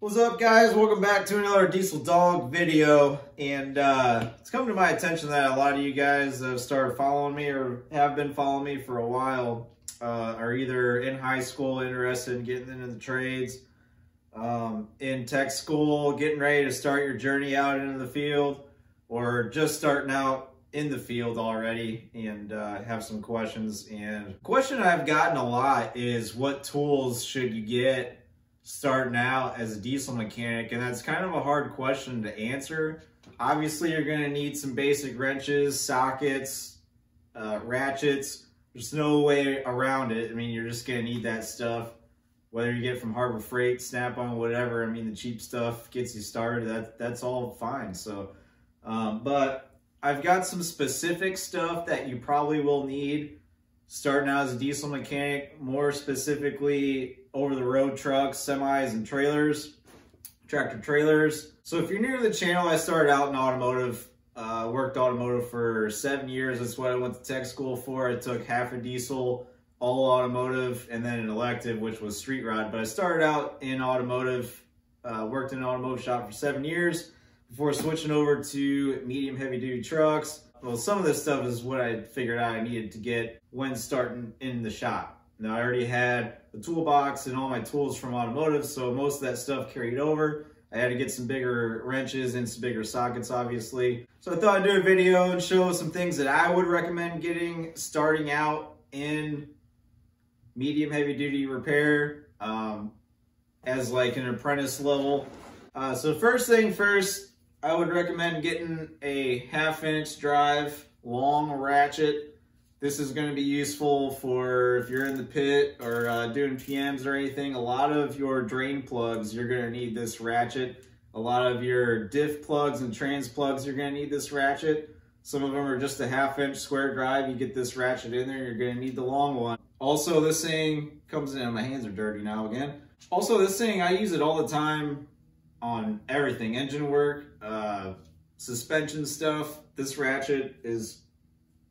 What's up, guys? Welcome back to another Diesel Dog video. And it's come to my attention that a lot of you guys have started following me or have been following me for a while, are either in high school interested in getting into the trades, in tech school, getting ready to start your journey out into the field, or just starting out in the field already and have some questions. And the question I've gotten a lot is, what tools should you get starting out as a diesel mechanic? And that's kind of a hard question to answer. Obviously, you're going to need some basic wrenches, sockets, ratchets. There's no way around it. I mean, you're just going to need that stuff, whether you get it from Harbor Freight, Snap-on, whatever. I mean, the cheap stuff gets you started. That's all fine. So, but I've got some specific stuff that you probably will need starting out as a diesel mechanic, more specifically over-the-road trucks, semis, and trailers, tractor trailers. So if you're new to the channel, I started out in automotive, worked automotive for 7 years. That's what I went to tech school for. I took half a diesel, all automotive, and then an elective, which was street rod. But I started out in automotive, worked in an automotive shop for 7 years before switching over to medium heavy-duty trucks. Well, some of this stuff is what I figured out I needed to get when starting in the shop. Now, I already had the toolbox and all my tools from automotive, so most of that stuff carried over. I had to get some bigger wrenches and some bigger sockets, obviously. So I thought I'd do a video and show some things that I would recommend getting starting out in medium heavy-duty repair as like an apprentice level. So first thing first, I would recommend getting a 1/2-inch drive, long ratchet. This is going to be useful for if you're in the pit or doing PMs or anything. A lot of your drain plugs, you're going to need this ratchet. A lot of your diff plugs and trans plugs, you're going to need this ratchet. Some of them are just a 1/2-inch square drive. You get this ratchet in there, you're going to need the long one. Also, this thing comes in, my hands are dirty now again. Also, this thing, I use it all the time on everything, engine work, suspension stuff. This ratchet is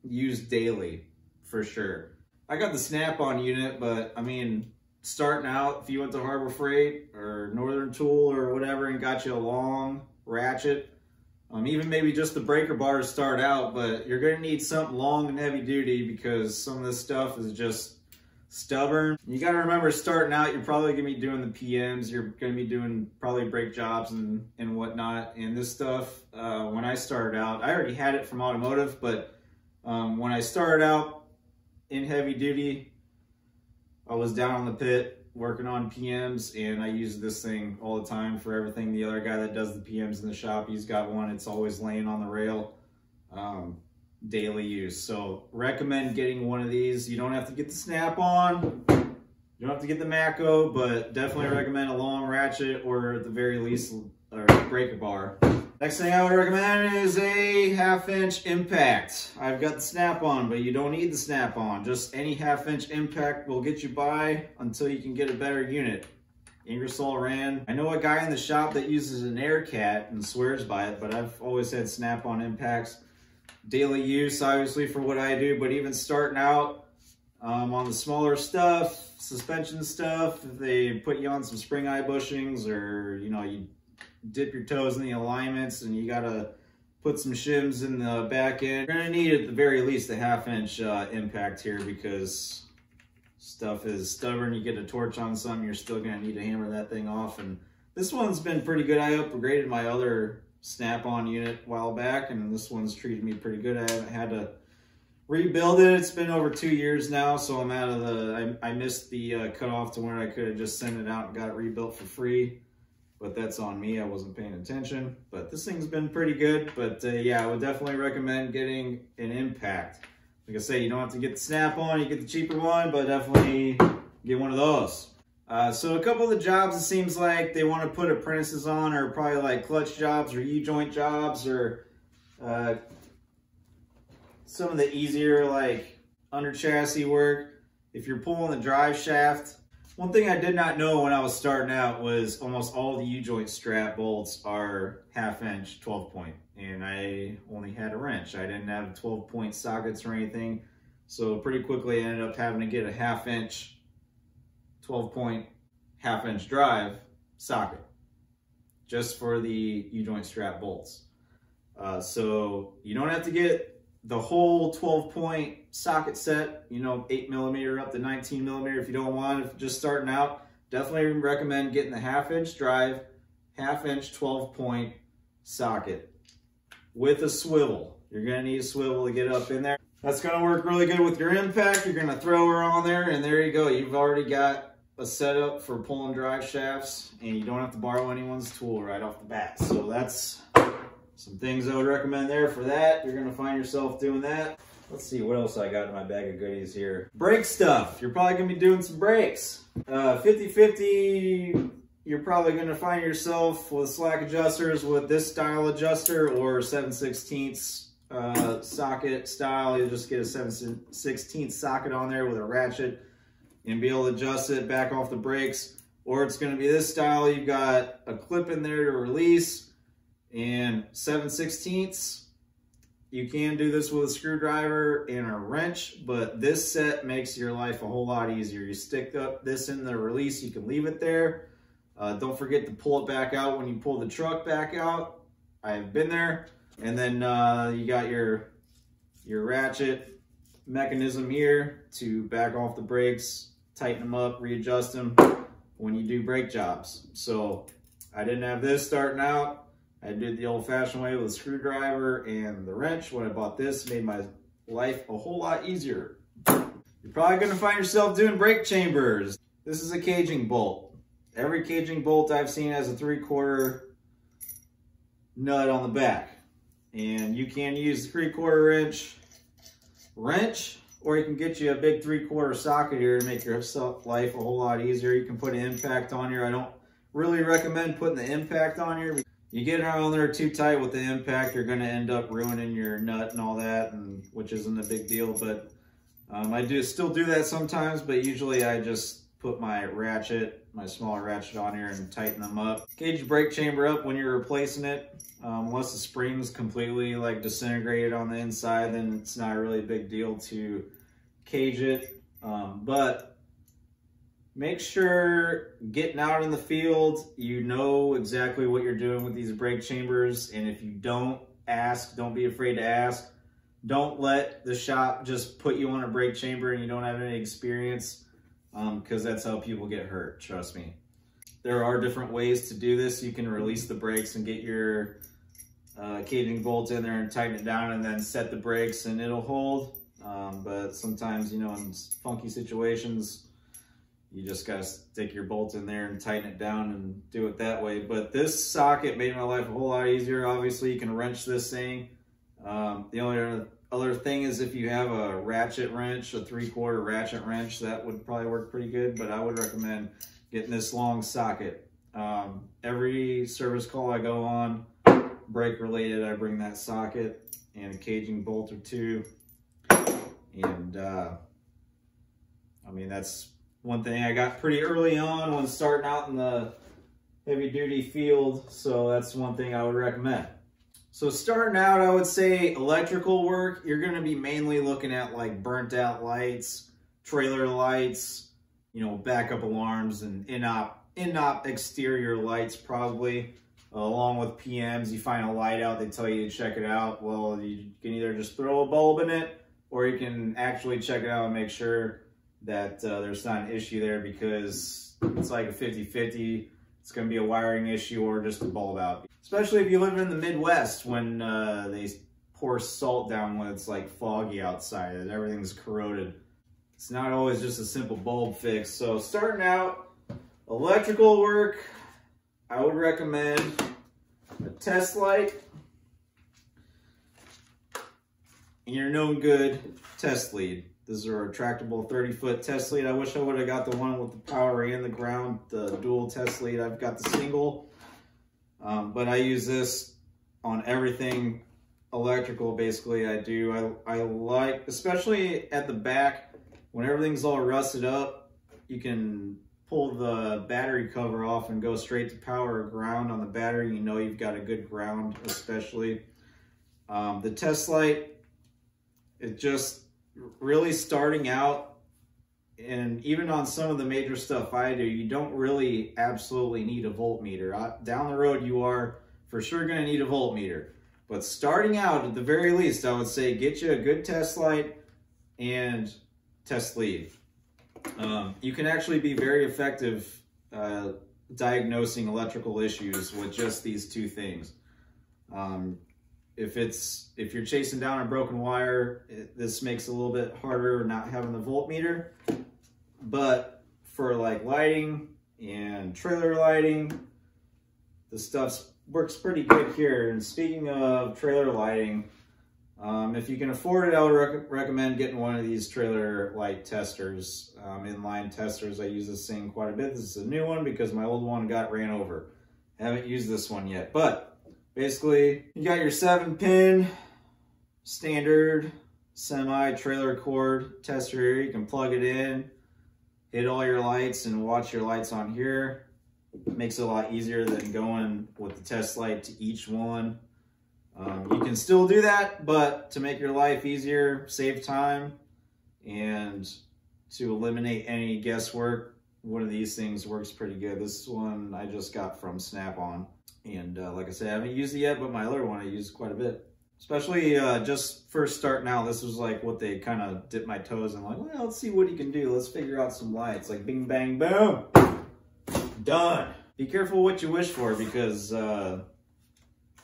used daily for sure. I got the Snap-on unit, but I mean, starting out, if you went to Harbor Freight or Northern Tool or whatever and got you a long ratchet, even maybe just the breaker bar to start out, but you're gonna need something long and heavy duty because some of this stuff is just stubborn. You got to remember, starting out, you're probably going to be doing the PMs. You're going to be doing probably brake jobs and whatnot. And this stuff, when I started out, I already had it from automotive, but when I started out in heavy duty, I was down on the pit working on PMs, and I used this thing all the time for everything. The other guy that does the PMs in the shop, he's got one. It's always laying on the rail. Daily use. So recommend getting one of these. You don't have to get the Snap-on, you don't have to get the Mako, but definitely recommend a long ratchet or at the very least a breaker bar. Next thing I would recommend is a 1/2-inch impact. I've got the Snap-on, but you don't need the Snap-on. Just any 1/2-inch impact will get you by until you can get a better unit. Ingersoll Rand. I know a guy in the shop that uses an Aircat and swears by it, but I've always had Snap-on impacts. Daily use, obviously, for what I do, but even starting out on the smaller stuff, suspension stuff, if they put you on some spring eye bushings, or you know, you dip your toes in the alignments and you gotta put some shims in the back end, you're gonna need at the very least a 1/2-inch impact here, because stuff is stubborn. You get a torch on something, you're still gonna need to hammer that thing off. And this one's been pretty good. I upgraded my other Snap-on unit a while back, and this one's treated me pretty good. I haven't had to rebuild it. It's been over 2 years now, so I'm out of the, I missed the cutoff to where I could have just sent it out and got it rebuilt for free, but that's on me. I wasn't paying attention. But this thing's been pretty good. But yeah, I would definitely recommend getting an impact. Like I say, you don't have to get the Snap-on, you get the cheaper one, but definitely get one of those. So a couple of the jobs, it seems like they want to put apprentices on are probably like clutch jobs or U-joint jobs, or some of the easier like under chassis work. If you're pulling the drive shaft, one thing I did not know when I was starting out was almost all the U-joint strap bolts are 1/2-inch 12-point, and I only had a wrench. I didn't have 12-point sockets or anything, so pretty quickly I ended up having to get a 1/2-inch 12-point 1/2-inch drive socket. just for the U-joint strap bolts. So you don't have to get the whole 12-point socket set, you know, 8mm up to 19mm if you don't want. If just starting out, definitely recommend getting the 1/2-inch drive, 1/2-inch 12-point socket with a swivel. You're gonna need a swivel to get up in there. That's gonna work really good with your impact. You're gonna throw her on there and there you go. You've already got a setup for pulling drive shafts and you don't have to borrow anyone's tool right off the bat. So that's some things I would recommend there for that. You're gonna find yourself doing that. Let's see what else I got in my bag of goodies here. Brake stuff. You're probably gonna be doing some brakes. 50/50, you're probably gonna find yourself with slack adjusters with this style adjuster or 7/16 socket style. You'll just get a 7/16 socket on there with a ratchet and be able to adjust it back off the brakes. Or it's gonna be this style. You've got a clip in there to release and 7/16. You can do this with a screwdriver and a wrench, but this set makes your life a whole lot easier. You stick this in the release, you can leave it there. Don't forget to pull it back out when you pull the truck back out. I've been there. And then you got your ratchet mechanism here to back off the brakes, tighten them up, readjust them when you do brake jobs. So I didn't have this starting out. I did the old-fashioned way with a screwdriver and the wrench. When I bought this, it made my life a whole lot easier. You're probably gonna find yourself doing brake chambers. This is a caging bolt. Every caging bolt I've seen has a 3/4 nut on the back. And you can use the 3/4 inch wrench, or you can get you a big 3/4 socket here to make your life a whole lot easier. You can put an impact on here. I don't really recommend putting the impact on here. You get it on there too tight with the impact, you're gonna end up ruining your nut and all that, and which isn't a big deal, but I still do that sometimes, but usually I just put my ratchet, my smaller ratchet on here and tighten them up. Cage your brake chamber up when you're replacing it. Unless the spring's completely like disintegrated on the inside, then it's not really a big deal to cage it. But make sure getting out in the field, you know exactly what you're doing with these brake chambers. And if you don't ask, don't be afraid to ask. Don't let the shop just put you on a brake chamber and you don't have any experience, because that's how people get hurt, trust me. There are different ways to do this. You can release the brakes and get your caging bolt in there and tighten it down and then set the brakes and it'll hold. But sometimes, you know, in funky situations, you just gotta stick your bolt in there and tighten it down and do it that way. But this socket made my life a whole lot easier. Obviously, you can wrench this thing. The only other thing is if you have a ratchet wrench, a 3/4 ratchet wrench, that would probably work pretty good, but I would recommend getting this long socket. Every service call I go on, brake related, I bring that socket and a caging bolt or two. And I mean, that's one thing I got pretty early on when starting out in the heavy duty field. So that's one thing I would recommend. So starting out, I would say electrical work, you're going to be mainly looking at like burnt out lights, trailer lights, you know, backup alarms and in-op exterior lights probably, along with PMs. You find a light out, they tell you to check it out. Well, you can either just throw a bulb in it, or you can actually check it out and make sure that there's not an issue there, because it's like a 50-50. It's going to be a wiring issue or just a bulb out. Especially if you live in the Midwest when they pour salt down when it's like foggy outside and everything's corroded. It's not always just a simple bulb fix. So starting out, electrical work, I would recommend a test light and your known good test lead. This is a retractable 30-foot test lead. I wish I would have got the one with the power and the ground, the dual test lead. I've got the single, but I use this on everything electrical. Basically, I like, especially at the back, when everything's all rusted up, you can pull the battery cover off and go straight to power or ground on the battery. You know you've got a good ground, especially. The test light, it just really starting out and even on some of the major stuff I do, you don't really absolutely need a voltmeter. Down the road, you are for sure going to need a voltmeter. But starting out, at the very least, I would say get you a good test light and test sleeve. You can actually be very effective diagnosing electrical issues with just these two things. If you're chasing down a broken wire, this makes it a little bit harder not having the voltmeter. But for like lighting and trailer lighting, the stuff works pretty good here. And speaking of trailer lighting, if you can afford it, I would recommend getting one of these trailer light testers, inline testers. I use this thing quite a bit. This is a new one because my old one got ran over. Haven't used this one yet, but basically you got your 7-pin standard semi trailer cord tester here. You can plug it in, hit all your lights, and watch your lights on here. It makes it a lot easier than going with the test light to each one. You can still do that, but to make your life easier, save time, and to eliminate any guesswork, one of these things works pretty good. This one I just got from Snap-on, and like I said, I haven't used it yet, but my other one I used quite a bit. Especially just first starting out, this was like what they kind of dipped my toes in, like, well, let's see what you can do. Let's figure out some lights, like bing, bang, boom, done. Be careful what you wish for, because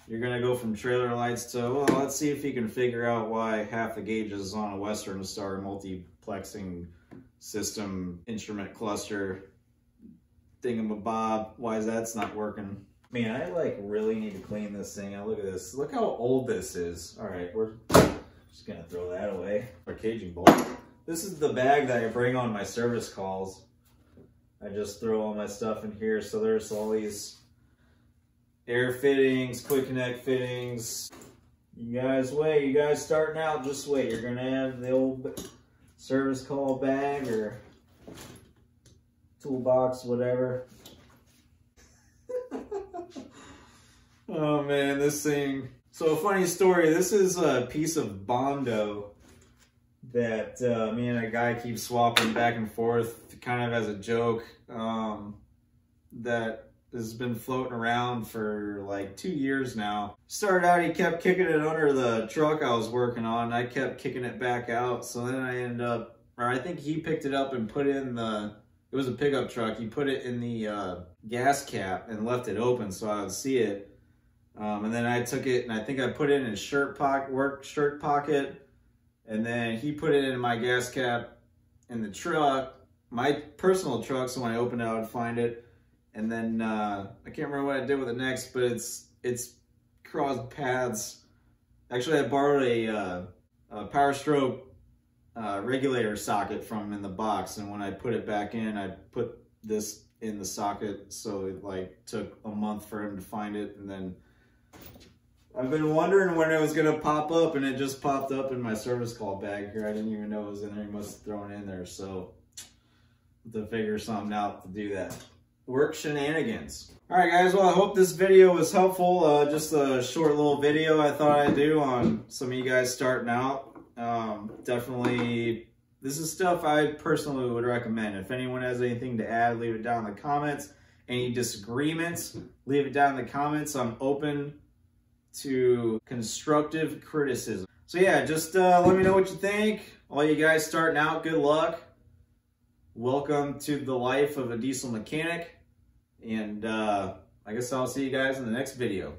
you're gonna go from trailer lights to, well, let's see if you can figure out why half the gauges on a Western Star multiplexing system instrument cluster thingamabob, why that's not working. Man, I like really need to clean this thing out. Look at this. Look how old this is. All right, we're just gonna throw that away. Our caging bolt. This is the bag that I bring on my service calls. I just throw all my stuff in here. So there's all these air fittings, quick connect fittings. You guys wait, you guys starting out, just wait. You're gonna have the old service call bag or toolbox, whatever. Oh man, this thing. So a funny story, this is a piece of Bondo that me and a guy keep swapping back and forth kind of as a joke, that has been floating around for like 2 years now. Started out, he kept kicking it under the truck I was working on. I kept kicking it back out. So then I ended up, or I think he picked it up and put it in the, it was a pickup truck. He put it in the gas cap and left it open so I would see it. And then I took it and I think I put it in his work shirt pocket. And then he put it in my gas cap in the truck, my personal truck. So when I opened it, I would find it. And then I can't remember what I did with it next, but it's crossed paths. Actually, I borrowed a Power Stroke regulator socket from him in the box, and when I put it back in, I put this in the socket, so it like took a month for him to find it. And then I've been wondering when it was gonna pop up, and it just popped up in my service call bag here. I didn't even know it was in there. He must have thrown it in there, so to figure something out to do that. Work shenanigans. All right, guys, well, I hope this video was helpful. Just a short little video I thought I'd do on some of you guys starting out. Definitely, this is stuff I personally would recommend. If anyone has anything to add, leave it down in the comments. Any disagreements, leave it down in the comments. I'm open to constructive criticism. So yeah, just let me know what you think. All you guys starting out, good luck. Welcome to the life of a diesel mechanic. And I guess I'll see you guys in the next video.